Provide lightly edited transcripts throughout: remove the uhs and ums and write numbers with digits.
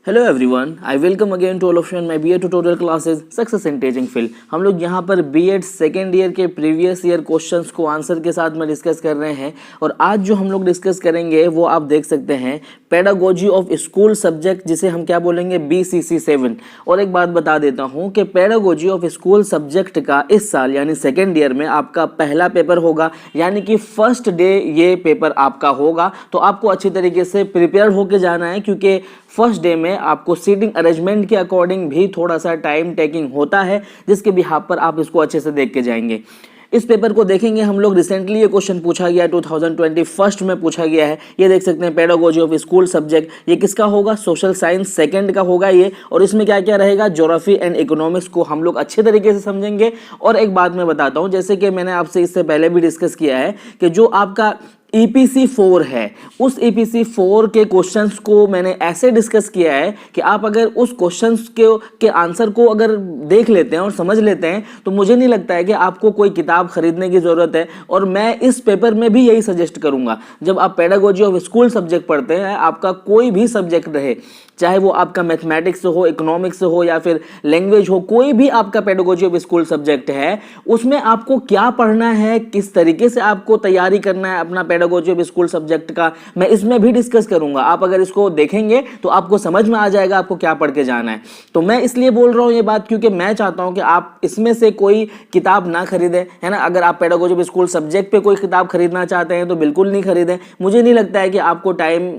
Hello everyone, I welcome again to all of you in my BA tutorial classes success in teaching field. हम लोग यहाँ पर BEd second year के previous year questions को answer के साथ में डिस्कस कर रहे हैं। और आज जो हम लोग डिस्कस करेंगे वो आप देख सकते हैं पेडागोजी ऑफ स्कूल सब्जेक्ट, जिसे हम क्या बोलेंगे BCC 7। और एक बात बता देता हूँ कि पेडागोजी ऑफ स्कूल सब्जेक्ट का इस साल यानी सेकेंड ईयर में आपका पहला पेपर होगा, यानी कि फर्स्ट डे ये पेपर आपका होगा। तो आपको अच्छी तरीके से प्रिपेयर होके जाना है, क्योंकि फर्स्ट डे में आपको सीटिंग अरेंजमेंट के अकॉर्डिंग भी थोड़ा सा टाइम टेकिंग होता है, जिसके बिहाफ पर आप इसको अच्छे से देख के जाएंगे। इस पेपर को देखेंगे हम लोग। रिसेंटली ये क्वेश्चन पूछा गया 2021 में पूछा गया है। ये देख सकते हैं पेडागोजी ऑफ स्कूल सब्जेक्ट, ये किसका होगा? सोशल साइंस सेकंड का होगा ये। और इसमें क्या क्या रहेगा? ज्योग्राफी एंड इकोनॉमिक्स को हम लोग अच्छे तरीके से समझेंगे। और एक बात मैं बताता हूँ, जैसे कि मैंने आपसे इससे पहले भी डिस्कस किया है कि जो आपका EPC 4 है, उस EPC 4 के क्वेश्चंस को मैंने ऐसे डिस्कस किया है कि आप अगर उस क्वेश्चंस के आंसर को अगर देख लेते हैं और समझ लेते हैं तो मुझे नहीं लगता है कि आपको कोई किताब खरीदने की ज़रूरत है। और मैं इस पेपर में भी यही सजेस्ट करूंगा, जब आप पेडागोजी ऑफ स्कूल सब्जेक्ट पढ़ते हैं, आपका कोई भी सब्जेक्ट रहे, चाहे वो आपका मैथमेटिक्स हो, इकोनॉमिक्स हो या फिर लैंग्वेज हो, कोई भी आपका पेडागोजी ऑफ स्कूल सब्जेक्ट है, उसमें आपको क्या पढ़ना है, किस तरीके से आपको तैयारी करना है अपना पेडागोजी ऑफ स्कूल सब्जेक्ट का, मैं इसमें भी डिस्कस करूंगा। आप अगर इसको देखेंगे तो आपको समझ में आ जाएगा आपको क्या पढ़ के जाना है। तो मैं इसलिए बोल रहा हूं ये बात, क्योंकि मैं चाहता हूं कि आप इसमें से कोई किताब ना खरीदें, है ना। अगर आप पेडागोजी ऑफ स्कूल सब्जेक्ट पे कोई किताब खरीदना चाहते हैं तो बिल्कुल नहीं खरीदें। मुझे नहीं लगता है कि आपको टाइम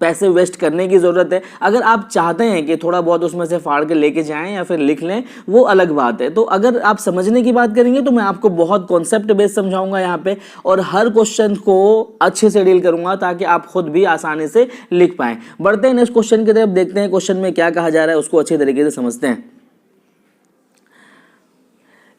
पैसे वेस्ट करने की ज़रूरत है। अगर आप चाहते हैं कि थोड़ा बहुत उसमें से फाड़ के लेके जाएं या फिर लिख लें, वो अलग बात है। तो अगर आप समझने की बात करेंगे तो मैं आपको बहुत कॉन्सेप्ट बेस्ड समझाऊंगा यहाँ पे, और हर क्वेश्चन को अच्छे से डील करूंगा ताकि आप खुद भी आसानी से लिख पाएं। बढ़ते हैं नेक्स्ट क्वेश्चन की तरफ, देखते हैं क्वेश्चन में क्या कहा जा रहा है, उसको अच्छे तरीके से समझते हैं।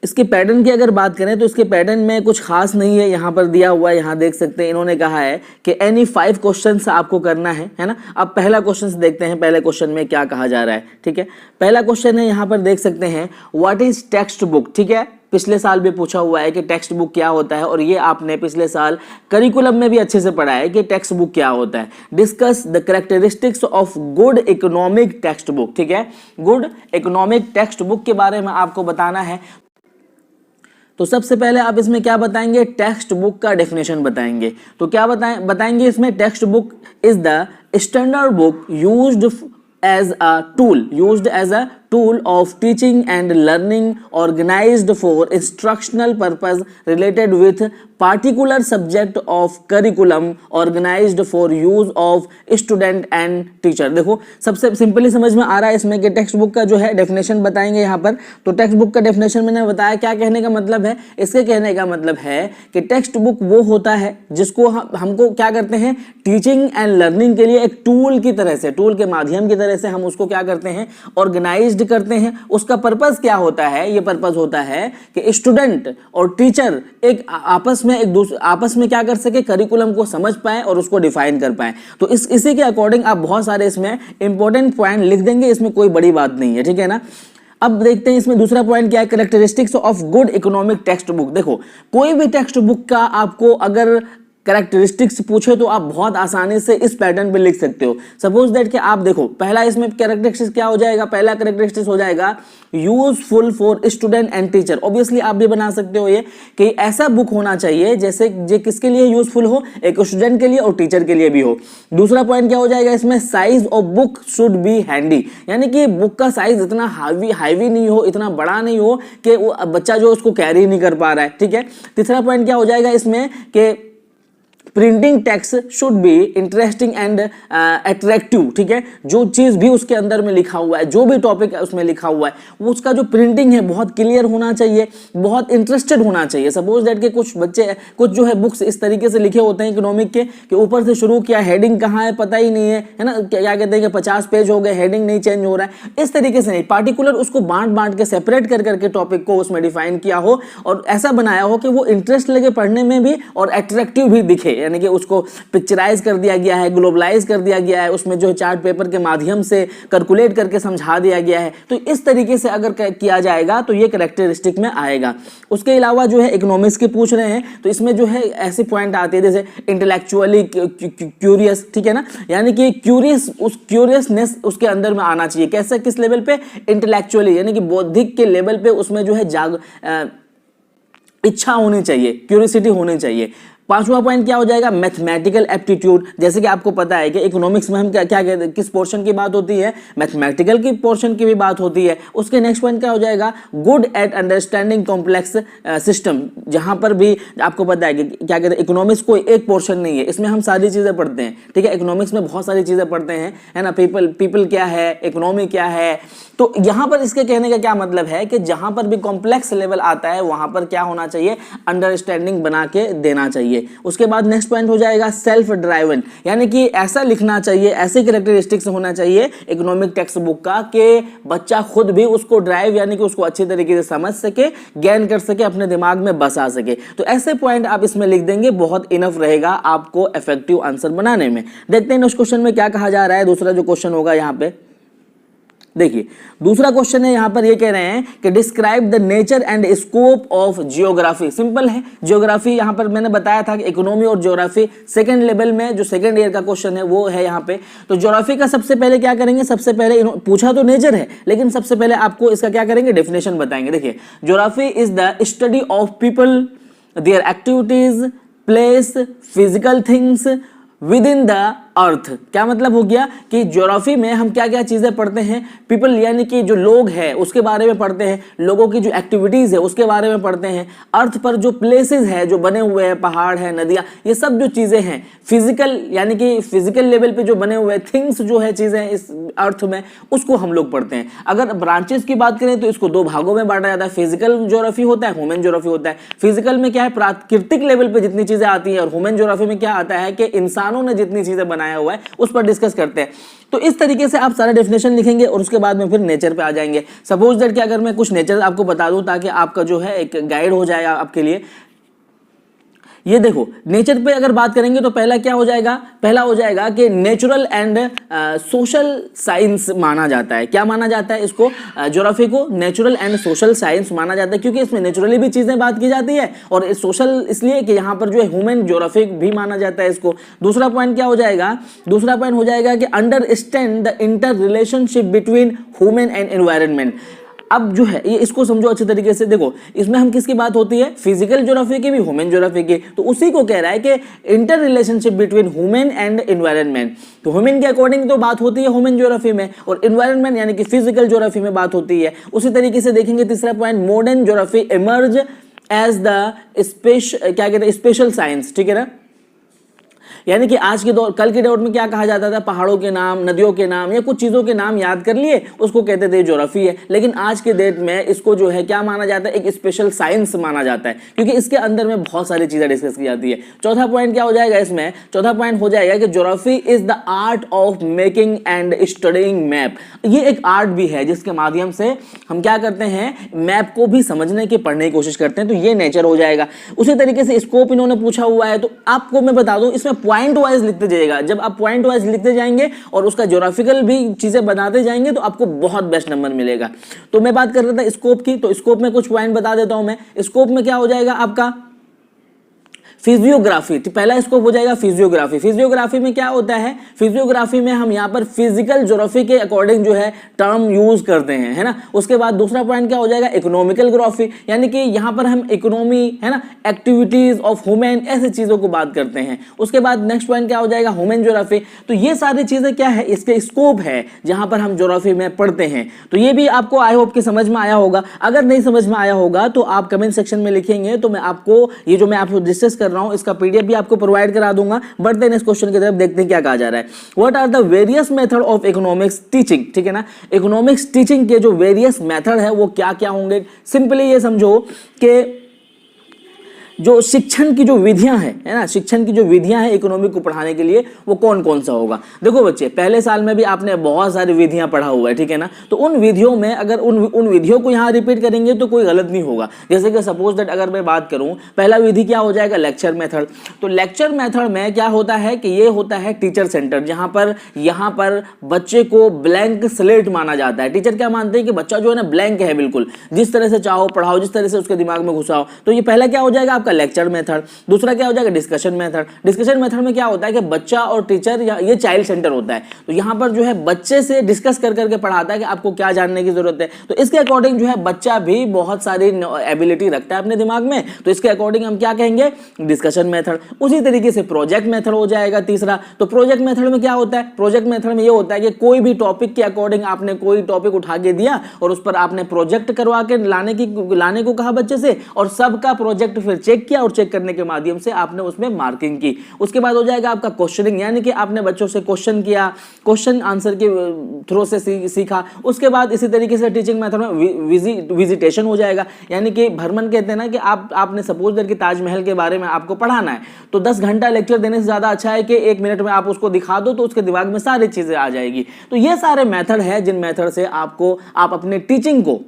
इसके पैटर्न की अगर बात करें तो इसके पैटर्न में कुछ खास नहीं है, यहाँ पर दिया हुआ है। यहाँ देख सकते हैं इन्होंने कहा है कि एनी 5 क्वेश्चंस आपको करना है ना। अब पहला क्वेश्चन देखते हैं, पहले क्वेश्चन में क्या कहा जा रहा है। ठीक है, पहला क्वेश्चन है, यहाँ पर देख सकते हैं व्हाट इज टेक्स्ट बुक। ठीक है, पिछले साल भी पूछा हुआ है कि टेक्स्ट बुक क्या होता है, और ये आपने पिछले साल करिकुलम में भी अच्छे से पढ़ा है कि टेक्स्ट बुक क्या होता है। Discuss the characteristics of good economic text book. ठीक है, गुड इकोनॉमिक टेक्स्ट बुक के बारे में आपको बताना है। तो सबसे पहले आप इसमें क्या बताएंगे? टेक्स्ट बुक का डेफिनेशन बताएंगे। तो क्या बताएंगे इसमें? Text book is the standard book used as a tool of teaching and learning, organized for instructional purpose related with particular subject of curriculum, organized for use of student and teacher। देखो सबसे simply समझ में आ रहा है इसमें कि text book का जो है डेफिनेशन बताएंगे यहाँ पर। तो टेक्स्ट बुक का डेफिनेशन मैंने बताया, क्या कहने का मतलब है? इसके कहने का मतलब है कि टेक्स्ट बुक वो होता है जिसको हमको क्या करते हैं, टीचिंग एंड लर्निंग के लिए एक टूल की तरह से, टूल के माध्यम की तरह से हम उसको क्या करते हैं, ऑर्गेनाइज्ड करते हैं। उसका पर्पस क्या होता है? ये पर्पस होता है कि स्टूडेंट और टीचर एक आपस में क्या कर सके, करिकुलम को समझ पाए और उसको डिफाइन कर पाए। तो इसी के अकॉर्डिंग आप बहुत सारे इसमें इंपॉर्टेंट पॉइंट लिख देंगे, इसमें कोई बड़ी बात नहीं है। ठीक है ना। अब देखते हैं इसमें दूसरा पॉइंट क्या है, characteristics of good economic text book. देखो कोई भी टेक्स्ट बुक का आपको अगर कैरेक्टरिस्टिक्स पूछे तो आप बहुत आसानी से इस पैटर्न पे लिख सकते हो। सपोज दैट कि आप देखो पहला इसमें कैरेक्टरिस्टिक्स क्या हो जाएगा, पहला कैरेक्टरिस्टिक्स हो जाएगा useful for student and teacher. Obviously आप भी बना सकते हो ये कि ऐसा बुक होना चाहिए जैसे जे किसके लिए यूजफुल हो, एक स्टूडेंट के लिए और टीचर के लिए भी हो। दूसरा पॉइंट क्या हो जाएगा इसमें, size of book should be handy, यानी कि बुक का साइज इतना हाईवी नहीं हो, इतना बड़ा नहीं हो कि बच्चा जो उसको कैरी नहीं कर पा रहा है। ठीक है। तीसरा पॉइंट क्या हो जाएगा इसमें कि printing text should be interesting and attractive. ठीक है, जो चीज भी उसके अंदर में लिखा हुआ है, जो भी टॉपिक उसमें लिखा हुआ है, वो उसका जो प्रिंटिंग है बहुत क्लियर होना चाहिए, बहुत इंटरेस्टेड होना चाहिए। सपोज दैट के कुछ जो है बुक्स इस तरीके से लिखे होते हैं इकोनॉमिक के कि ऊपर से शुरू किया, हेडिंग कहाँ है पता ही नहीं है ना, क्या कहते हैं कि 50 पेज हो गए, हेडिंग नहीं चेंज हो रहा है। इस तरीके से नहीं, पार्टिकुलर उसको बांट के सेपरेट कर करके टॉपिक को उसमें डिफाइन किया हो और ऐसा बनाया हो कि वो इंटरेस्ट लगे पढ़ने में भी और अट्रैक्टिव भी दिखे। यानी कि उसको पिक्चराइज कर दिया गया है, ग्लोबलाइज कर दिया गया है, उसमें जो है चार्ट पेपर के माध्यम से कैलकुलेट करके समझा दिया गया है। तो इस तरीके से अगर किया जाएगा तो ये कैरेक्टरिस्टिक में आएगा। उसके अलावा जो है इकोनॉमिक्स के पूछ रहे हैं, तो इसमें जो है ऐसे पॉइंट आते हैं जैसे इंटेलेक्चुअली क्यूरियस, ठीक है ना, यानी कि क्यूरियसनेस उसके अंदर में आना चाहिए। कैसे, किस लेवल पे? इंटेलेक्चुअली, यानी कि बौद्धिक के लेवल पे उसमें जो है इच्छा होनी चाहिए, क्यूरियोसिटी होनी चाहिए। पांचवा पॉइंट क्या हो जाएगा? Mathematical aptitude. जैसे कि आपको पता है कि इकोनॉमिक्स में हम क्या कहते हैं, किस पोर्शन की बात होती है? मैथमेटिकल की पोर्शन की भी बात होती है। उसके नेक्स्ट पॉइंट क्या हो जाएगा? Good at understanding complex system. जहां पर भी आपको पता है कि क्या कहते हैं, इकोनॉमिक्स कोई एक पोर्शन नहीं है, इसमें हम सारी चीजें पढ़ते हैं, ठीक है। इकोनॉमिक्स में बहुत सारी चीजें पढ़ते हैं, है ना। पीपल क्या है, इकोनॉमी क्या है। तो यहां पर इसके कहने का क्या मतलब है कि जहां पर भी कॉम्प्लेक्स लेवल आता है वहां पर क्या होना चाहिए? अंडरस्टैंडिंग बना के देना चाहिए। उसके बाद नेक्स्ट पॉइंट हो जाएगा सेल्फ ड्राइवन, यानी कि ऐसा लिखना चाहिए, ऐसे कैरेक्टरिस्टिक्स होना चाहिए इकोनॉमिक टेक्स्ट बुक का कि बच्चा खुद भी उसको ड्राइव, यानी कि उसको अच्छी तरीके से समझ सके, गेन कर सके, अपने दिमाग में बसा सके। तो ऐसे पॉइंट आप इसमें लिख देंगे, बहुत इनफ रहेगा आपको इफेक्टिव आंसर बनाने में। देखते हैं नेक्स्ट क्वेश्चन में क्या कहा जा रहा है। दूसरा जो क्वेश्चन होगा यहाँ पे, देखिए दूसरा क्वेश्चन है, यहां पर ये कह रहे हैं कि describe the nature and scope of geography. Simple है, जियोग्राफी यहां पर मैंने बताया था कि इकोनॉमी और जियोग्राफी सेकंड लेवल में जो सेकंड ईयर का क्वेश्चन है वो है यहां पे। तो जियोग्राफी का सबसे पहले क्या करेंगे? सबसे पहले पूछा तो नेचर है, लेकिन सबसे पहले आपको इसका क्या करेंगे? डेफिनेशन बताएंगे। देखिए, geography is the study of people, their activities, place, physical things within the earth. क्या मतलब हो गया कि ज्योग्राफी में हम क्या क्या चीजें पढ़ते हैं? पीपल यानी कि जो लोग हैं उसके बारे में पढ़ते हैं, लोगों की जो एक्टिविटीज है उसके बारे में पढ़ते हैं। अर्थ पर जो प्लेसेस है, जो बने हुए हैं, पहाड़ है, नदियां, ये सब जो चीजें हैं फिजिकल, यानी कि फिजिकल लेवल पे जो बने हुए थिंग्स जो है चीजें इस अर्थ में, उसको हम लोग पढ़ते हैं। अगर ब्रांचेस की बात करें तो इसको दो भागों में बांटा जाता है। फिजिकल ज्योग्राफी होता है, ह्यूमन ज्योग्राफी होता है। फिजिकल में क्या है? प्राकृतिक लेवल पे जितनी चीजें आती हैं, और ह्यूमन ज्योग्राफी में क्या आता है कि इंसानों ने जितनी चीजें बनाया हुआ है उस पर डिस्कस करते हैं। तो इस तरीके से आप सारा डेफिनेशन लिखेंगे और उसके बाद में फिर नेचर पे आ जाएंगे। सपोज दैट कि अगर मैं कुछ नेचर आपको बता दूं ताकि आपका जो है एक गाइड हो जाएगा आपके लिए। ये देखो, नेचर पे अगर बात करेंगे तो पहला क्या हो जाएगा? पहला हो जाएगा कि नेचुरल एंड सोशल साइंस माना जाता है। क्या माना जाता है इसको? ज्योग्राफी को नेचुरल एंड सोशल साइंस माना जाता है, क्योंकि इसमें नेचुरली भी चीजें बात की जाती है और सोशल इसलिए कि यहाँ पर जो है ह्यूमन ज्योग्राफी भी माना जाता है इसको। दूसरा पॉइंट क्या हो जाएगा? दूसरा पॉइंट हो जाएगा कि understand the inter relationship between human and environment. अब जो है ये इसको समझो अच्छी तरीके से। देखो, इसमें हम किसकी बात होती है? फिजिकल ज्योग्राफी की भी, ह्यूमन ज्योग्राफी की। तो उसी को कह रहा है कि inter relationship between human and environment. तो ह्यूमन के अकॉर्डिंग तो बात होती है ह्यूमन ज्योग्राफी में, और एनवायरनमेंट यानी कि फिजिकल ज्योग्राफी में बात होती है। उसी तरीके से देखेंगे तीसरा point, modern geography emerge as the क्या कहते हैं? स्पेशल साइंस, ठीक है ना। यानी कि आज के दौर, कल के दौर में क्या कहा जाता था? पहाड़ों के नाम, नदियों के नाम या कुछ चीजों के नाम याद कर लिए, उसको कहते थे ज्योग्राफी है। लेकिन आज के डेट में इसको जो है क्या माना जाता है? एक स्पेशल साइंस माना जाता है, क्योंकि इसके अंदर में बहुत सारी चीजें डिस्कस की जाती है। चौथा पॉइंट क्या हो जाएगा इसमें? चौथा पॉइंट हो जाएगा कि geography is the art of making and studying map. ये एक आर्ट भी है जिसके माध्यम से हम क्या करते हैं? मैप को भी समझने की, पढ़ने की कोशिश करते हैं। तो ये नेचर हो जाएगा। उसी तरीके से स्कोप इन्होंने पूछा हुआ है, तो आपको मैं बता दूं इसमें पॉइंट वाइज लिखते जाइएगा। जब आप पॉइंट वाइज लिखते जाएंगे और उसका ज्योग्राफिकल भी चीजें बनाते जाएंगे तो आपको बहुत बेस्ट नंबर मिलेगा। तो मैं बात कर रहा था स्कोप की, तो स्कोप में कुछ पॉइंट बता देता हूं मैं। स्कोप में क्या हो जाएगा आपका? फिजियोग्राफी। तो पहला स्कोप हो जाएगा फिजियोग्राफी। फिजियोग्राफी में क्या होता है? फिजियोग्राफी में हम यहाँ पर फिजिकल ज्योग्राफी के अकॉर्डिंग जो है टर्म यूज करते हैं, है ना। उसके बाद दूसरा पॉइंट क्या हो जाएगा? इकोनॉमिकल ज्योग्राफी, यानी कि यहाँ पर हम इकोनॉमी, है ना, एक्टिविटीज ऑफ ह्यूमन, ऐसी चीजों को बात करते हैं। उसके बाद नेक्स्ट पॉइंट क्या हो जाएगा? Human geography. तो ये सारी चीजें क्या है? इसके स्कोप है जहां पर हम ज्योग्राफी में पढ़ते हैं। तो ये भी आपको आई होप कि समझ में आया होगा। अगर नहीं समझ में आया होगा तो आप कमेंट सेक्शन में लिखेंगे, तो मैं आपको ये जो मैं आपको डिस्कस कर रहा हूं इसका पीडीएफ भी आपको प्रोवाइड करा दूंगा। बढ़ते हैं इस क्वेश्चन की तरफ, देखते हैं क्या कहा जा रहा है। What are the various method of economics teaching, ठीक है ना। इकोनॉमिक्स टीचिंग के जो वेरियस मेथड है वो क्या क्या होंगे? सिंपली ये समझो कि जो शिक्षण की जो विधियां हैं, है ना, शिक्षण की जो विधियां हैं इकोनॉमिक को पढ़ाने के लिए, वो कौन कौन सा होगा। देखो बच्चे, पहले साल में भी आपने बहुत सारी विधियां पढ़ा हुआ है, ठीक है ना, तो उन विधियों में अगर उन विधियों को यहाँ रिपीट करेंगे तो कोई गलत नहीं होगा। जैसे कि सपोज दैट अगर मैं बात करूं, पहला विधि क्या हो जाएगा, लेक्चर मेथड। तो लेक्चर मेथड में क्या होता है कि ये होता है टीचर सेंटर, यहाँ पर बच्चे को ब्लैंक स्लेट माना जाता है। टीचर क्या मानते हैं कि बच्चा जो है ना ब्लैंक है, बिल्कुल जिस तरह से चाहो पढ़ाओ, जिस तरह से उसके दिमाग में घुसाओ। तो ये पहला क्या हो जाएगा आपका लेक्चर मेथड। दूसरा क्या हो जाएगा, डिस्कशन मेथड। डिस्कशन मेथड में क्या होता है कि बच्चा और टीचर, ये चाइल्ड सेंटर होता है, तो यहाँ पर जो है बच्चे से डिस्कस कर करके पढ़ाता है कि आपको क्या जानने की जरूरत है। तो इसके अकॉर्डिंग जो है बच्चा भी बहुत सारी एबिलिटी रखता है अपने दिमाग में, तो इसके अकॉर्डिंग हम क्या कहेंगे, डिस्कशन मेथड। उसी तरीके से प्रोजेक्ट मेथड हो जाएगा तीसरा। तो प्रोजेक्ट मेथड में क्या होता है, प्रोजेक्ट मेथड में ये होता है कि कोई भी टॉपिक के अकॉर्डिंग आपने कोई टॉपिक उठा के दिया और उस पर आपने प्रोजेक्ट करवा के लाने को कहा बच्चे से, और सबका प्रोजेक्ट फिर चेक किया और चेक करने के माध्यम से आपने उसमें मार्किंग की। उसके बाद हो जाएगा आपका क्वेश्चनिंग, यानी कि आपने बच्चों से क्वेश्चन किया, क्वेश्चन आंसर के थ्रू से सीखा। उसके बाद इसी तरीके से टीचिंग मेथड में विजिटेशन हो जाएगा, यानी कि भ्रमण कहते हैं ना, कि आपने सपोज दैट कि ताजमहल के बारे में आपको पढ़ाना है, तो 10 घंटा लेक्चर देने से ज्यादा अच्छा है कि 1 मिनट में आप उसको दिखा दो तो उसके दिमाग में सारी चीजें आ जाएगी। तो ये सारे मेथड है जिन मेथड से आप अपने टीचिंग को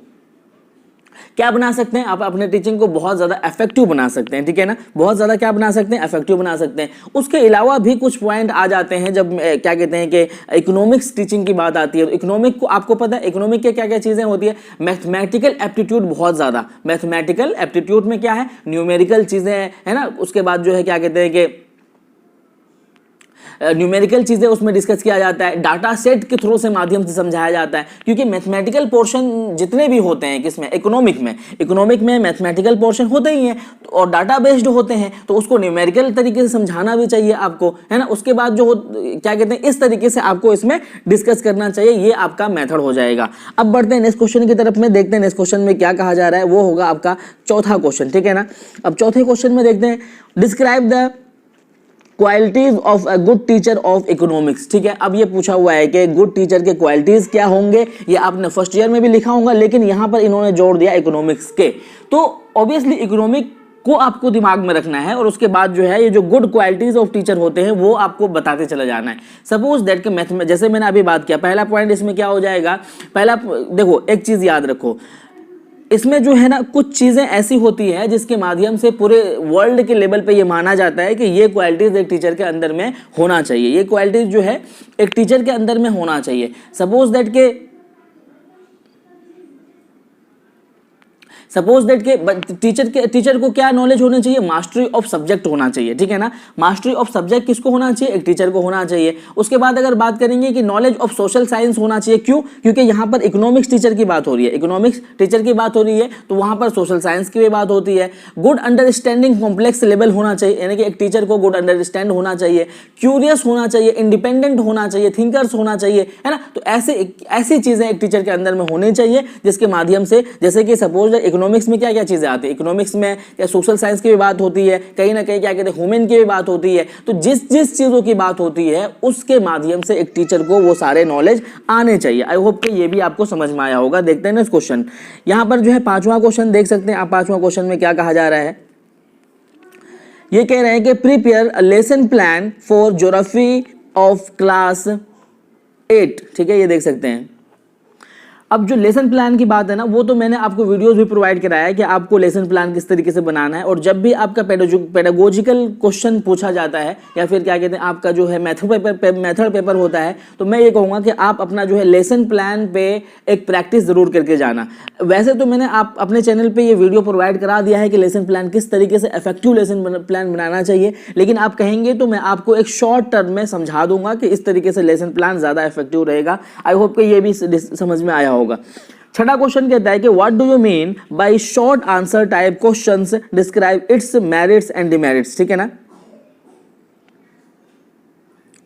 क्या बना सकते हैं, आप अपने टीचिंग को बहुत ज्यादा इफेक्टिव बना सकते हैं, ठीक है ना, बहुत ज्यादा क्या बना सकते हैं, इफेक्टिव बना सकते हैं। उसके अलावा भी कुछ पॉइंट आ जाते हैं जब क्या कहते हैं कि इकोनॉमिक्स टीचिंग की बात आती है। तो इकोनॉमिक को आपको पता है इकोनॉमिक के क्या क्या चीजें होती है, मैथमेटिकल एप्टीट्यूड बहुत ज्यादा, मैथमेटिकल एप्टीट्यूड में क्या है, न्यूमेरिकल चीजें है ना, उसके बाद जो है क्या कहते हैं कि न्यूमेरिकल चीजें उसमें डिस्कस किया जाता है, डाटा सेट के थ्रू से माध्यम से समझाया जाता है, क्योंकि मैथमेटिकल पोर्शन जितने भी होते हैं किसमें, इकोनॉमिक में मैथमेटिकल पोर्शन होते ही हैं और डाटा बेस्ड होते हैं, तो उसको न्यूमेरिकल तरीके से समझाना भी चाहिए आपको, है ना। उसके बाद जो क्या कहते हैं, इस तरीके से आपको इसमें डिस्कस करना चाहिए, ये आपका मेथड हो जाएगा। अब बढ़ते हैं नेक्स्ट क्वेश्चन की तरफ में, देखते हैं नेक्स्ट क्वेश्चन में क्या कहा जा रहा है, वो होगा आपका चौथा क्वेश्चन, ठीक है ना। अब चौथे क्वेश्चन में देखते हैं, describe the qualities of a good teacher of economics, ठीक है। अब ये पूछा हुआ है कि गुड टीचर के क्वालिटीज क्या होंगे, ये आपने फर्स्ट ईयर में भी लिखा होगा, लेकिन यहां पर इन्होंने जोड़ दिया इकोनॉमिक्स के। तो ऑब्वियसली इकोनॉमिक को आपको दिमाग में रखना है और उसके बाद जो है ये जो गुड क्वालिटीज ऑफ टीचर होते हैं वो आपको बताते चला जाना है। सपोज दैट कि मैथ में जैसे मैंने अभी बात किया, पहला पॉइंट इसमें क्या हो जाएगा, पहला देखो एक चीज याद रखो, इसमें जो है ना कुछ चीजें ऐसी होती है जिसके माध्यम से पूरे वर्ल्ड के लेवल पे ये माना जाता है कि ये क्वालिटीज एक टीचर के अंदर में होना चाहिए, ये क्वालिटीज जो है एक टीचर के अंदर में होना चाहिए। सपोज दैट के टीचर को क्या नॉलेज होनी चाहिए, मास्टरी ऑफ सब्जेक्ट होना चाहिए, ठीक है ना। मास्टरी ऑफ सब्जेक्ट किसको होना चाहिए, एक टीचर को होना चाहिए। उसके बाद अगर बात करेंगे कि नॉलेज ऑफ सोशल साइंस होना चाहिए, क्यों, क्योंकि यहाँ पर इकोनॉमिक्स टीचर की बात हो रही है, इकोनॉमिक्स टीचर की बात हो रही है, तो वहां पर सोशल साइंस की भी बात होती है। गुड अंडरस्टैंडिंग कॉम्प्लेक्स लेवल होना चाहिए, यानी कि एक टीचर को गुड अंडरस्टैंड होना चाहिए, क्यूरियस होना चाहिए, इंडिपेंडेंट होना चाहिए, थिंकर्स होना चाहिए, है ना। तो ऐसी चीजें एक टीचर के अंदर में होनी चाहिए जिसके माध्यम से, जैसे कि सपोज इकोनॉमिक्स में क्या क्या चीजें आती है, इकोनॉमिक्स में क्या सोशल साइंस की भी बात होती है, कहीं ना कहीं क्या कहते हैं ह्यूमन की भी बात होती है। तो जिस जिस चीजों की बात होती है उसके माध्यम से एक टीचर को वो सारे नॉलेज आने चाहिए। आई होप कि ये भी आपको समझ में आया होगा। देखते हैं ना क्वेश्चन, यहां पर जो है पांचवा क्वेश्चन देख सकते हैं आप। पांचवा क्वेश्चन में क्या कहा जा रहा है, ये कह रहे हैं कि prepare a lesson plan for geography of class 8, ठीक है, ये देख सकते हैं। अब जो लेसन प्लान की बात है ना, वो तो मैंने आपको वीडियोस भी प्रोवाइड कराया है कि आपको लेसन प्लान किस तरीके से बनाना है। और जब भी आपका पेडागोजिकल क्वेश्चन पूछा जाता है या फिर क्या कहते हैं आपका जो है मेथड पेपर होता है, तो मैं ये कहूँगा कि आप अपना जो है लेसन प्लान पे एक प्रैक्टिस जरूर करके जाना। वैसे तो मैंने आप अपने चैनल पे ये वीडियो प्रोवाइड करा दिया है कि लेसन प्लान किस तरीके से इफेक्टिव लेसन प्लान बनाना चाहिए, लेकिन आप कहेंगे तो मैं आपको एक शॉर्ट टर्म में समझा दूंगा कि इस तरीके से लेसन प्लान ज्यादा इफेक्टिव रहेगा। आई होप कि ये भी समझ में आया होगा। छठा क्वेश्चन कहता है कि what do you mean bye short answer type questions, describe it's merits and demerits, ठीक है ना।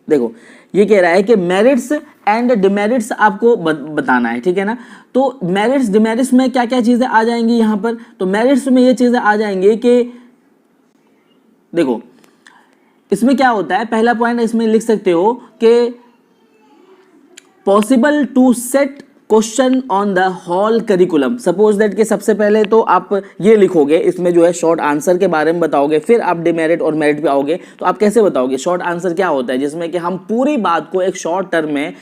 देखो ये कह रहा है कि मेरिट्स एंड डिमेरिट्स आपको बताना है, ठीक है ना। तो मेरिट्स डिमेरिट्स में क्या क्या चीजें आ जाएंगी यहां पर, तो मेरिट्स में ये चीजें आ जाएंगी कि देखो इसमें क्या होता है, पहला पॉइंट इसमें लिख सकते हो कि possible to set question on the whole curriculum. Suppose that कि सबसे पहले तो आप ये लिखोगे, इसमें जो है शॉर्ट आंसर के बारे में बताओगे, फिर आप डिमेरिट और मेरिट पे आओगे। तो आप कैसे बताओगे? शॉर्ट आंसर क्या होता है? जिसमें कि हम पूरी बात को एक शॉर्ट टर्म में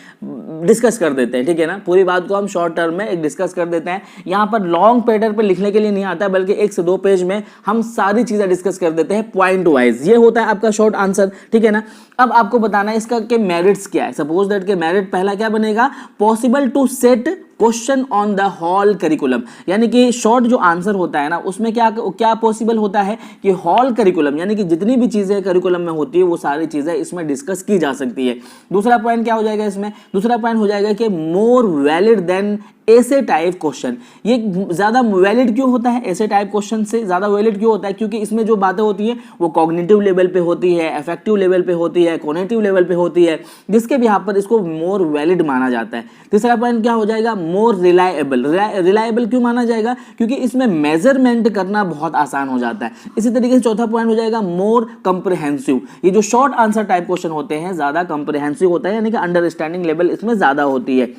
डिस्कस कर देते हैं, ठीक है ना। पूरी बात को हम शॉर्ट टर्म में एक डिस्कस कर देते हैं। यहाँ पर लॉन्ग पेपर पे लिखने के लिए नहीं आता, बल्कि 1 से 2 पेज में हम सारी चीजें डिस्कस कर देते हैं पॉइंट वाइज। ये होता है आपका शॉर्ट आंसर, ठीक है ना। अब आपको बताना है इसका के मेरिट्स क्या है। सपोज दैट के मेरिट पहला क्या बनेगा? Possible to set question on the whole curriculum, यानी कि शॉर्ट जो आंसर होता है ना, उसमें क्या क्या पॉसिबल होता है कि होल करिकुलम, यानी कि जितनी भी चीजें करिकुलम में होती है वो सारी चीजें इसमें डिस्कस की जा सकती है। दूसरा पॉइंट क्या हो जाएगा इसमें? दूसरा पॉइंट हो जाएगा कि मोर वैलिड देन ऐसे टाइप क्वेश्चन। ये ज्यादा वैलिड क्यों होता है? ऐसे टाइप क्वेश्चन से ज्यादा वैलिड क्यों होता है? क्योंकि इसमें जो बातें होती हैं वो कॉग्निटिव लेवल पे होती है, अफेक्टिव लेवल पे होती है, कॉग्निटिव लेवल पे होती है, जिसके भी यहाँ पर इसको मोर वैलिड माना जाता है। तीसरा पॉइंट क्या हो जाएगा? More reliable. रिलायबल क्यों माना जाएगा? क्योंकि इसमें मेजरमेंट करना बहुत आसान हो जाता है। इसी तरीके से चौथा पॉइंट हो जाएगा मोर कंप्रिहेंसिव। ये जो शॉर्ट आंसर टाइप क्वेश्चन होते हैं ज्यादा कंप्रिहेंसिव होता है, यानी कि अंडरस्टैंडिंग लेवल इसमें ज्यादा होती है।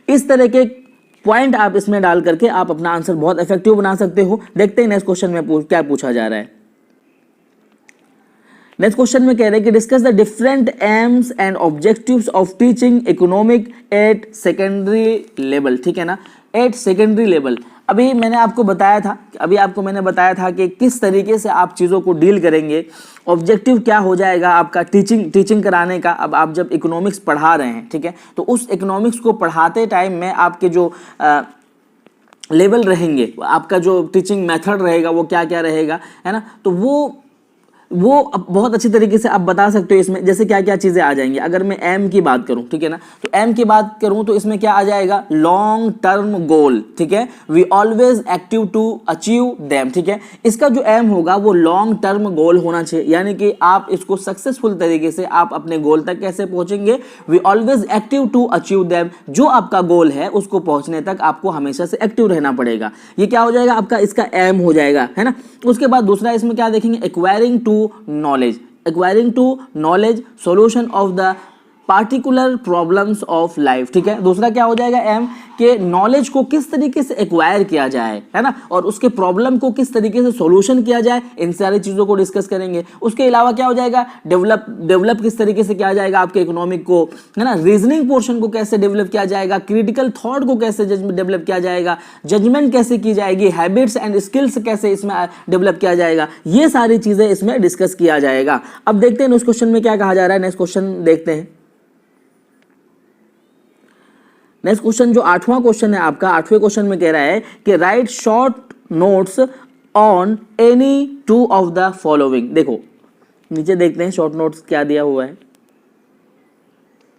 इस तरह के पॉइंट आप इसमें डाल करके आप अपना आंसर बहुत इफेक्टिव बना सकते हो। देखते हैं नेक्स्ट क्वेश्चन में क्या पूछा जा रहा है। नेक्स्ट क्वेश्चन में कह रहे हैं कि discuss the different aims and objectives of teaching economic at secondary level, ठीक है ना। एट सेकेंडरी लेवल अभी मैंने आपको बताया था कि किस तरीके से आप चीज़ों को डील करेंगे। ऑब्जेक्टिव क्या हो जाएगा आपका? टीचिंग कराने का। अब आप जब इकोनॉमिक्स पढ़ा रहे हैं, ठीक है, तो उस इकोनॉमिक्स को पढ़ाते टाइम में आपके जो लेवल रहेंगे, आपका जो टीचिंग मेथड रहेगा वो क्या क्या रहेगा, है ना। तो वो बहुत अच्छी तरीके से आप बता सकते हो इसमें। जैसे क्या क्या चीजें आ जाएंगी। अगर मैं एम की बात करूं, ठीक है ना, तो एम की बात करूं तो इसमें क्या आ जाएगा? लॉन्ग टर्म गोल, ठीक है। We always active to achieve them, ठीक है। इसका जो एम होगा वो लॉन्ग टर्म गोल होना चाहिए, यानी कि आप इसको सक्सेसफुल तरीके से आप अपने गोल तक कैसे पहुंचेंगे? We always active to achieve them. जो आपका गोल है उसको पहुंचने तक आपको हमेशा से एक्टिव रहना पड़ेगा। ये क्या हो जाएगा आपका? इसका एम हो जाएगा, है ना। उसके बाद दूसरा इसमें क्या देखेंगे? Acquiring to knowledge solution of the particular problems of life, ठीक है। दूसरा क्या हो जाएगा? एम के नॉलेज को किस तरीके से एक्वायर किया जाए, है ना, और उसके प्रॉब्लम को किस तरीके से सॉल्यूशन किया जाए, इन सारी चीजों को डिस्कस करेंगे। उसके अलावा क्या हो जाएगा? डेवलप किस तरीके से किया जाएगा आपके इकोनॉमिक को, है ना। रीजनिंग पोर्शन को कैसे डेवलप किया जाएगा, क्रिटिकल थॉट को कैसे डेवलप किया जाएगा, जजमेंट कैसे की जाएगी, हैबिट्स एंड स्किल्स कैसे इसमें डेवलप किया जाएगा, ये सारी चीजें इसमें डिस्कस किया जाएगा। अब देखते हैं उस क्वेश्चन में क्या कहा जा रहा है। नेक्स्ट क्वेश्चन देखते हैं। नेक्स्ट क्वेश्चन जो 8वां क्वेश्चन है आपका, 8वें क्वेश्चन में कह रहा है कि right short notes on any 2 of the following. देखो नीचे देखते हैं शॉर्ट नोट्स क्या दिया हुआ है।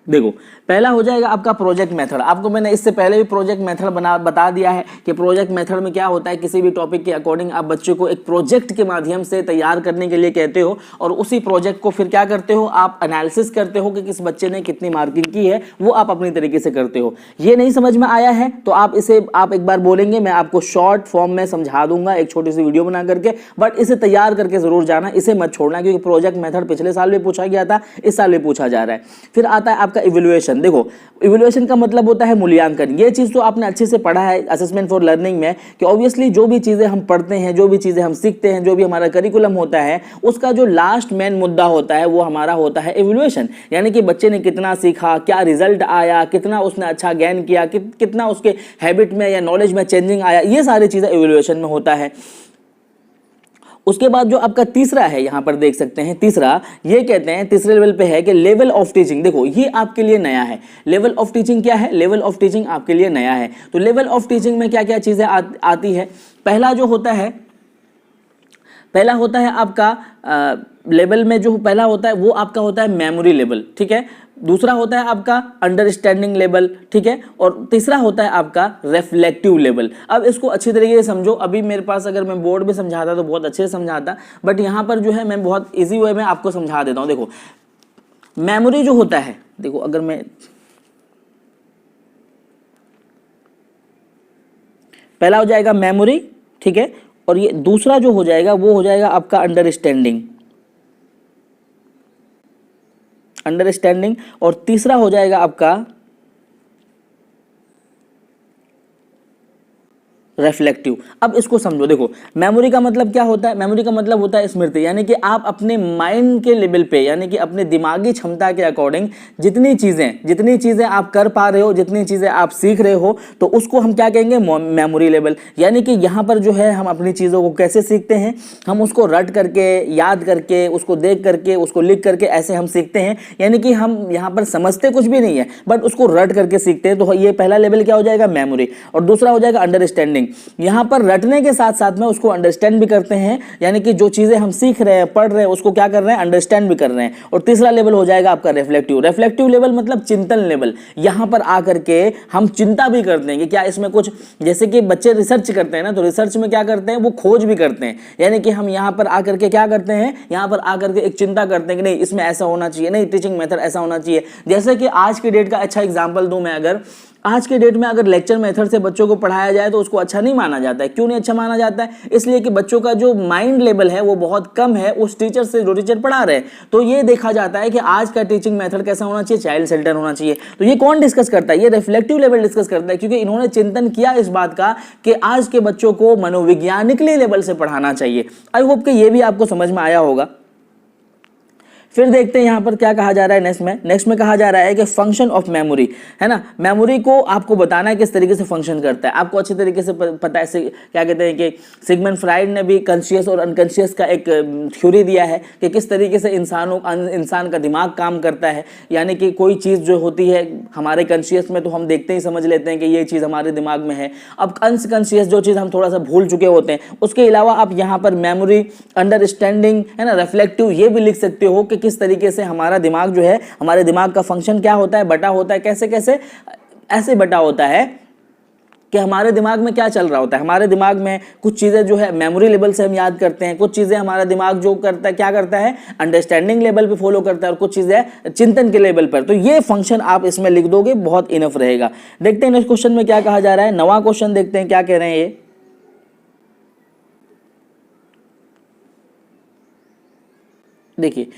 देखो पहला हो जाएगा आपका प्रोजेक्ट मेथड। आपको मैंने इससे पहले भी प्रोजेक्ट मेथड बता दिया है कि प्रोजेक्ट मेथड में क्या होता है। किसी भी टॉपिक के अकॉर्डिंग आप बच्चे को एक प्रोजेक्ट के माध्यम से तैयार करने के लिए कहते हो, और उसी प्रोजेक्ट को फिर क्या करते हो? आप एनालिसिस करते हो कि किस बच्चे ने कितनी मार्किंग की है, वो आप अपनी तरीके से करते हो। ये नहीं समझ में आया है तो आप एक बार बोलेंगे, मैं आपको शॉर्ट फॉर्म में समझा दूंगा एक छोटी सी वीडियो बना करके, बट इसे तैयार करके जरूर जाना, इसे मत छोड़ना, क्योंकि प्रोजेक्ट मेथड पिछले साल भी पूछा गया था, इस साल भी पूछा जा रहा है। फिर आता है आपका इवैल्यूएशन। देखो इवैल्यूएशन का मतलब होता है मूल्यांकन। ये चीज तो आपने अच्छे से पढ़ा है असेसमेंट फॉर लर्निंग में कि ऑब्वियसली जो भी चीजें हम पढ़ते हैं, जो भी चीजें हम सीखते हैं, जो भी हमारा करिकुलम होता है, उसका जो लास्ट मेन मुद्दा होता है वो हमारा होता है इवैल्यूएशन। यानी कि बच्चे ने कितना सीखा, क्या रिजल्ट आया, कितना उसने अच्छा गेन किया, कितना उसके हैबिट में या नॉलेज में चेंजिंग आया, ये सारी चीजें इवैल्यूएशन में होता है। उसके बाद जो आपका तीसरा है, यहां पर देख सकते हैं तीसरा, ये कहते हैं तीसरे लेवल पे है कि लेवल ऑफ टीचिंग। देखो ये आपके लिए नया है। लेवल ऑफ टीचिंग क्या है? लेवल ऑफ टीचिंग आपके लिए नया है। तो लेवल ऑफ टीचिंग में क्या क्या चीजें आती है? पहला होता है आपका लेवल में जो पहला होता है वो आपका होता है मेमोरी लेवल, ठीक है। दूसरा होता है आपका अंडरस्टैंडिंग लेवल, ठीक है। और तीसरा होता है आपका रिफ्लेक्टिव लेवल। अब इसको अच्छी तरीके से समझो। अभी मेरे पास अगर मैं बोर्ड में समझाता तो बहुत अच्छे से समझाता, बट यहाँ पर जो है मैं बहुत इजी वे में आपको समझा देता हूँ। देखो मेमोरी जो होता है, देखो अगर मैं पहला हो जाएगा मेमोरी, ठीक है, और ये दूसरा जो हो जाएगा वो हो जाएगा आपका अंडरस्टैंडिंग, और तीसरा हो जाएगा आपका रिफ्लेक्टिव। अब इसको समझो, देखो मेमोरी का मतलब क्या होता है, मेमोरी का मतलब होता है स्मृति, यानी कि आप अपने माइंड के लेवल पे, यानी कि अपने दिमागी क्षमता के अकॉर्डिंग जितनी चीजें आप कर पा रहे हो, जितनी चीजें आप सीख रहे हो, तो उसको हम क्या कहेंगे, मेमोरी लेवल। यानी कि यहाँ पर जो है हम अपनी चीजों को कैसे सीखते हैं, हम उसको रट करके, याद करके, उसको देख करके, उसको लिख करके, ऐसे हम सीखते हैं। यानी कि हम यहाँ पर समझते कुछ भी नहीं है, बट उसको रट करके सीखते हैं। तो ये पहला लेवल क्या हो जाएगा, मेमोरी। और दूसरा हो जाएगा अंडरस्टैंडिंग। यहां पर रटने के साथ साथ में उसको अंडरस्टैंड भी करते हैं, यानी कि जो चीजें हम सीख रहे हैं, पढ़ रहे हैं, उसको क्या कर रहे हैं, अंडरस्टैंड भी कर रहे हैं। और तीसरा लेवल हो जाएगा आपका रिफ्लेक्टिव। रिफ्लेक्टिव लेवल मतलब चिंतन लेवल। यहां पर आकर के हम चिंता भी करते हैं कि क्या इसमें कुछ, जैसे कि बच्चे रिसर्च करते हैं ना, तो रिसर्च में क्या करते हैं, वो खोज भी करते हैं। यानी कि हम यहां पर आकर के क्या करते हैं, यहां पर आकर के एक चिंता करते हैं कि नहीं इसमें ऐसा होना चाहिए, नहीं टीचिंग मेथड ऐसा होना चाहिए। जैसे कि आज की डेट का अच्छा एग्जाम्पल दूं मैं, अगर आज के डेट में अगर लेक्चर मेथड से बच्चों को पढ़ाया जाए तो उसको अच्छा नहीं माना जाता है। क्यों नहीं अच्छा माना जाता है, इसलिए कि बच्चों का जो माइंड लेवल है वो बहुत कम है उस टीचर से, जो टीचर पढ़ा रहे हैं। तो ये देखा जाता है कि आज का टीचिंग मेथड कैसा होना चाहिए, चाइल्ड सेंटर होना चाहिए। तो ये कौन डिस्कस करता है, ये रिफ्लेक्टिव लेवल डिस्कस करता है, क्योंकि इन्होंने चिंतन किया इस बात का कि आज के बच्चों को मनोवैज्ञानिकली लेवल से पढ़ाना चाहिए। आई होप कि ये भी आपको समझ में आया होगा। फिर देखते हैं यहां पर क्या कहा जा रहा है नेक्स्ट में कहा जा रहा है कि फंक्शन ऑफ मेमोरी, है ना। मेमोरी को आपको बताना है किस तरीके से फंक्शन करता है। आपको अच्छे तरीके से पता है, क्या कहते हैं कि सिगमंड फ्राइड ने भी कॉन्शियस और अनकॉन्शियस का एक थ्योरी दिया है कि किस तरीके से इंसान का दिमाग काम करता है। यानी कि कोई चीज़ जो होती है हमारे कॉन्शियस में, तो हम देखते ही समझ लेते हैं कि ये चीज़ हमारे दिमाग में है। अब अनकॉन्शियस जो चीज़ हम थोड़ा सा भूल चुके होते हैं, उसके अलावा आप यहाँ पर मेमोरी, अंडरस्टैंडिंग, है ना, रिफ्लेक्टिव, ये भी लिख सकते हो कि किस तरीके से हमारा दिमाग जो है, हमारे दिमाग का फंक्शन क्या होता है, बटा होता है, कैसे कैसे ऐसे बटा होता है कि हमारे दिमाग में क्या चल रहा होता है। हमारे दिमाग में कुछ चीज़ें जो है मेमोरी लेवल से हम याद करते हैं, कुछ चीज़ें हमारा दिमाग जो करता है, क्या करता है, अंडरस्टैंडिंग लेवल पे फॉलो करता है, और कुछ चीज़ें चिंतन के लेवल पर। तो ये फंक्शन आप इसमें लिख दोगे, बहुत इनफ रहेगा। देखते हैं नेक्स्ट क्वेश्चन में क्या कहा जा रहा है। 9वां क्वेश्चन देखते हैं क्या कह रहे हैं ये। देखिए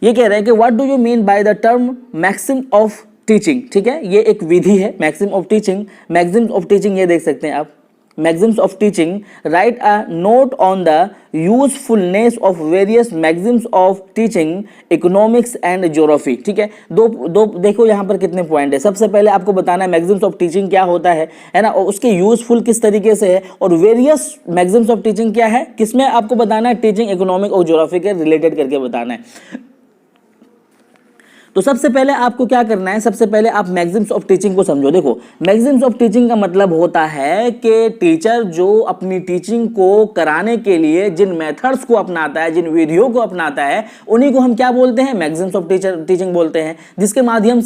ये कह रहे हैं कि what do you mean by the term maxim of teaching. ठीक है, ये एक विधि है maxim of teaching. Maxims of teaching ये देख सकते हैं आप, maxims of teaching, write a note on the usefulness of various maxims of teaching, economics and geography. ठीक है, दो देखो यहाँ पर कितने पॉइंट है। सबसे पहले आपको बताना है मैक्सिम्स ऑफ टीचिंग क्या होता है ना, और उसके यूजफुल किस तरीके से है, और वेरियस मैक्सिम्स ऑफ टीचिंग क्या है, किसमें आपको बताना है, टीचिंग, इकोनॉमिक और ज्योग्राफी के रिलेटेड करके बताना है। तो सबसे पहले आपको क्या करना है, सबसे पहले आप मैक्सिम्स ऑफ टीचिंग को समझो। देखो मैक्सिम्स ऑफ टीचिंग का मतलब होता है कि टीचर जो अपनी टीचिंग को कराने के लिए जिन मेथड्स को अपनाता है, जिन विधियों को अपनाता है, उन्हीं को हम क्या बोलते हैं, मैक्सिम्स ऑफ टीचिंग बोलते हैं। जिसके माध्यम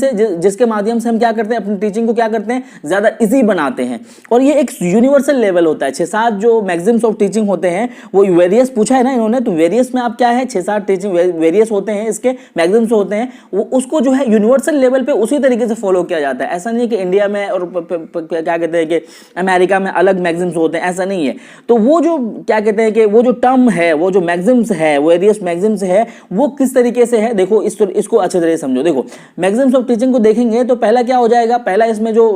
से हम क्या करते हैं, अपनी टीचिंग को क्या करते हैं, ज्यादा इजी बनाते हैं। और ये एक यूनिवर्सल लेवल होता है। 6-7 जो मैक्सिम्स ऑफ टीचिंग होते हैं, वो वेरियस पूछा है ना इन्होंने, तो वेरियस में आप क्या है, 6-7 टीचिंग वेरियस होते हैं, इसके मैक्सिम्स होते हैं, वो उसको जो है यूनिवर्सल लेवल पे उसी तरीके से फॉलो किया जाता है। ऐसा नहीं है कि इंडिया में और क्या कहते हैं कि अमेरिका में अलग मैक्सिम्स होते हैं, ऐसा नहीं है। तो वो जो क्या कहते हैं कि वो जो टर्म है, वो जो मैक्सिम्स है, वेरियस मैक्सिम्स है, वो किस तरीके से है, देखो इसको अच्छे तरह से समझो। देखो मैक्सिम्स ऑफ टीचिंग को देखेंगे तो पहला क्या हो जाएगा, पहला इसमें जो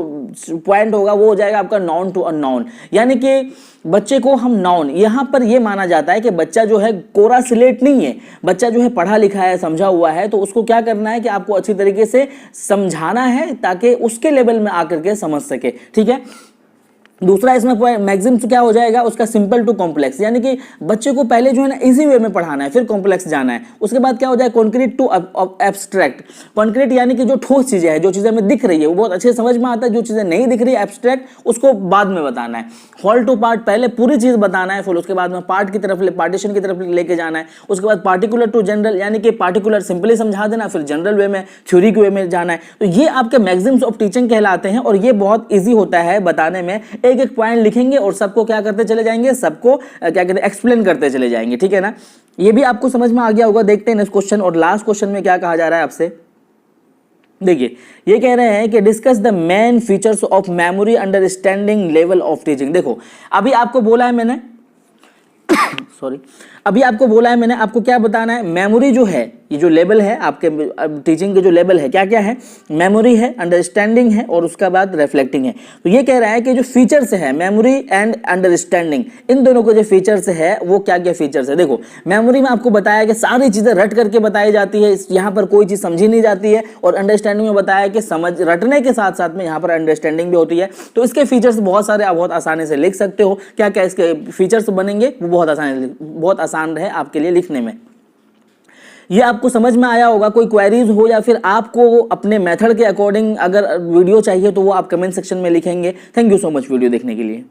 पॉइंट होगा वो हो जाएगा आपका नाउन टू अननाउन। यानी कि बच्चे को हम नाउन, यहां पर यह माना जाता है कि बच्चा जो है कोरा स्लेट नहीं है, बच्चा जो है पढ़ा लिखा है, समझा हुआ है, तो उसको क्या करना है कि आपको अच्छी तरीके से समझाना है ताकि उसके लेवल में आकर के समझ सके। ठीक है, दूसरा इसमें मैक्सिम्स क्या हो जाएगा उसका, सिंपल टू कॉम्प्लेक्स, यानी कि बच्चे को पहले जो है ना इजी वे में पढ़ाना है, फिर कॉम्प्लेक्स जाना है। उसके बाद क्या हो जाए, कॉन्क्रीट टू एब्स्ट्रैक्ट। कॉन्क्रीट यानी कि जो ठोस चीजें हैं, जो चीजें हमें दिख रही है वो बहुत अच्छे से समझ में आता है, जो चीजें नहीं दिख रही है एब्स्ट्रैक्ट, उसको बाद में बताना है। हॉल टू पार्ट, पहले पूरी चीज बताना है, फिर उसके बाद में पार्ट की तरफ, पार्टीशन की तरफ लेके जाना है। उसके बाद पार्टिकुलर टू जनरल, यानी कि पार्टिकुलर सिंपली समझा देना, फिर जनरल वे में, थ्योरी के वे में जाना है। तो ये आपके मैक्सिम्स ऑफ टीचिंग कहलाते हैं, और ये बहुत ईजी होता है बताने में। एक एक पॉइंट लिखेंगे और सबको क्या करते चले जाएंगे, सबको क्या कहते हैं, एक्सप्लेन करते चले जाएंगे। ठीक है ना, ये भी आपको समझ में आ गया होगा। देखते हैं नेक्स्ट क्वेश्चन, और लास्ट क्वेश्चन में क्या कहा जा रहा है आपसे। देखिए ये कह रहे हैं कि discuss the main features of memory understanding level of teaching. देखो अभी आपको बोला है मैंने सॉरी, अभी आपको बोला है मैंने, आपको क्या बताना है, मेमोरी जो है ये जो लेवल है आपके टीचिंग के जो लेवल है क्या क्या है, मेमोरी है, अंडरस्टैंडिंग है और उसका बाद रिफ्लेक्टिंग है। तो ये कह रहा है कि जो फीचर्स है मेमोरी एंड अंडरस्टैंडिंग, इन दोनों के जो फीचर्स है वो क्या क्या फीचर्स है। देखो मेमोरी में आपको बताया कि सारी चीजें रट करके बताई जाती है, यहाँ पर कोई चीज समझी नहीं जाती है, और अंडरस्टैंडिंग में बताया कि समझ रटने के साथ साथ में यहाँ पर अंडरस्टैंडिंग भी होती है। तो इसके फीचर्स बहुत सारे, आप बहुत आसानी से लिख सकते हो। क्या क्या इसके फीचर्स बनेंगे वो बहुत आसान रहे आपके लिए लिखने में। ये आपको समझ में आया होगा। कोई क्वेरीज हो या फिर आपको अपने मेथड के अकॉर्डिंग अगर वीडियो चाहिए तो वो आप कमेंट सेक्शन में लिखेंगे। Thank you so much video देखने के लिए।